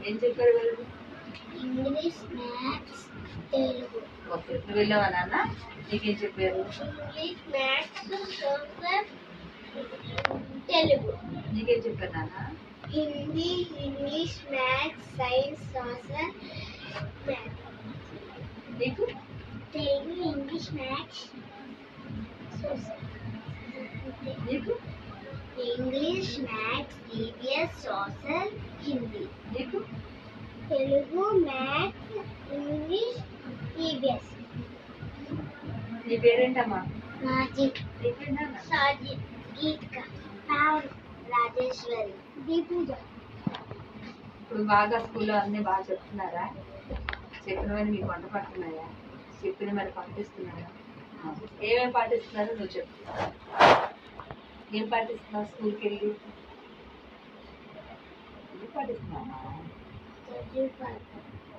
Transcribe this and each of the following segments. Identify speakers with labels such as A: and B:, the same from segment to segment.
A: ఏం చెప్పారు వాళ్ళు?
B: English, maths, Telugu.
A: ఓకే, నువ్వు వెళ్ళావా నాన్న? నీకేం చెప్పారు?
B: English, maths, social, Telugu.
A: నీకేం చెప్పారు నాన్న?
B: Hindi, English, maths, science, social, maths.
A: నీకు?
B: Telugu, English, maths, social.
A: నీకు?
B: English, maths, EVS, social, Hindi.
A: నీకు?
B: Telugu, maths, English, EVS.
A: నీ పేరేంటమ్మా?
B: మాజిద్,
A: నీ పేరు నాన్న?
B: సాజిద్, గీతిక, పావన్, రాజేశ్వరి, దీపూజ.
A: ఇప్పుడు బాగా స్కూల్లో అన్నీ బాగా చెప్తున్నారా? చెప్పినవన్నీ మీకు వంట పడుతున్నాయా? చెప్పిన మరి పంపిస్తున్నారా? ఏమేమి పాటిస్తున్నారో నువ్వు చెప్పు. ఏం పాటిస్తున్నావు స్కూల్కి వెళ్ళి? ఏం పాటిస్తున్నావా?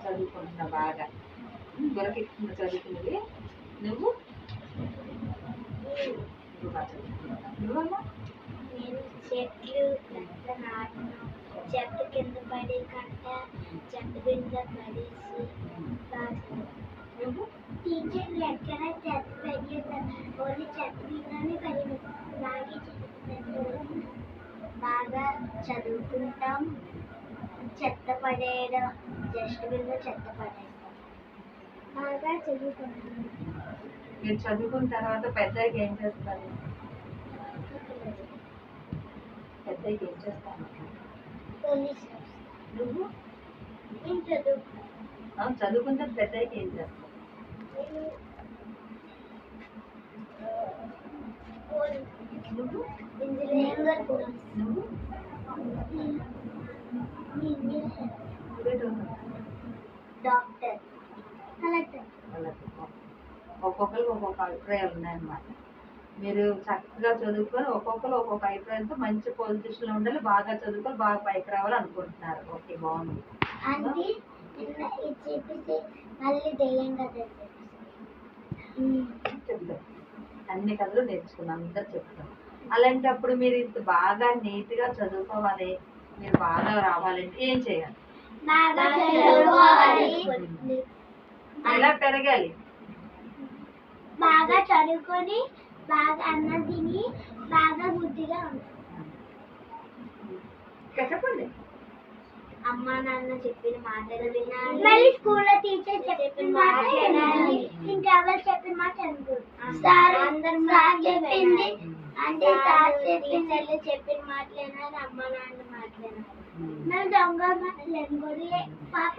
A: చదువుకుంటున్నా బాగా. బుర్రకెక్కుతున్నా చదువుకున్నది. నువ్వు? నువ్వు బాగా చదువుకుంటున్నావా? నువ్వమ్మా?
B: నేను చెట్లు పెద్ద నాటను, చెత్త కింద పడి కంట, చెత్త కింద పడేసి బాగా.
A: నువ్వు?
B: టీచర్లు ఎక్కడ చెత్త పెరిగేస్తారు, ఓన్లీ చెత్త కిందనే పెరిగేస్తారు. బాగా చదువుకుంటాం, చెత్త పడేయడం, డస్ట్బిన్లో చెత్త పడేస్తాం. బాగా చదువుకుంటాం.
A: మీరు చదువుకున్న తర్వాత పెద్దకి ఏం చేస్తారు? పెద్దకి ఏం చేస్తాను?
B: పోలీస్.
A: నువ్వు?
B: నేను చదువుకుంటాను.
A: చదువుకుంటే పెద్దకి ఏం చేస్తావు? నువ్వు?
B: ఇంజనీరింగ్.
A: నువ్వు?
B: Doctor, collector.
A: ఒక్కొక్కరికి ఒక్కొక్క అభిప్రాయాలు ఉన్నాయన్నమాట. మీరు చక్కగా చదువుకొని ఒక్కొక్కరు ఒక్కొక్క అభిప్రాయంతో మంచి పొజిషన్లో ఉండాలి, బాగా చదువుకొని బాగా పైకి రావాలి అనుకుంటున్నారు. ఓకే, బాగుంది.
B: అంటే చెప్పేసి మళ్ళీ దెయ్యం కథ
A: చెప్తాం, అన్ని కథలు నేర్చుకున్నాం, అందరు చెప్తాం. అలాంటప్పుడు మీరు ఇంత బాగా నీట్గా చదువుకోవాలి, మీరు బాగా రావాలంటే ఏం చేయాలి? ఎలా పెరగాలి?
B: బాగా చదువుకొని బాగా అన్నం తిని బాగా బుద్ధిగా ఉంటాం.
A: చెప్పండి.
B: అమ్మా నాన్న చెప్పిన మాటలు వినాలి, మళ్ళీ స్కూల్లో టీచర్ చెప్పిన మాట వినాలి, ఇంకెవరు చెప్పిన మాట అనుకుంటాం. సార్ చెప్పింది అంటే సార్ టీచర్లు చెప్పిన మాటలు వినాలి, అమ్మా నాన్న మాటలు వినాలి. మేము దొంగ మాటలు అనుకోని పాప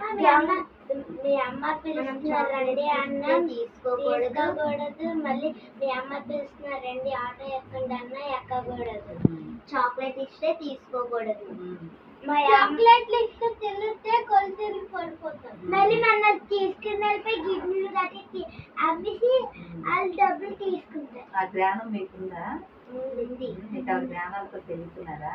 B: మీ అమ్మ పిలుస్తున్నారండి అన్నం తీసుకోకూడదు, మళ్ళీ మీ అమ్మ పిలుస్తున్నారండి ఆటో ఎక్కండి అన్న ఎక్కకూడదు, చాక్లెట్ ఇస్తే తీసుకోకూడదు, చాక్లెట్లు ఇస్తే తిరిగితే కొలిసి పడిపోతాం, మళ్ళీ మన తీసుకుని వెళ్ళిపోయి గిన్నెలు కట్టి అవ్వేసి వాళ్ళు డబ్బులు తీసుకుంటారు.
A: ఆ జ్ఞానం మీకుందా?
B: ఉంది.
A: మీకు ఆ జ్ఞానాలతో తెలుస్తున్నారా?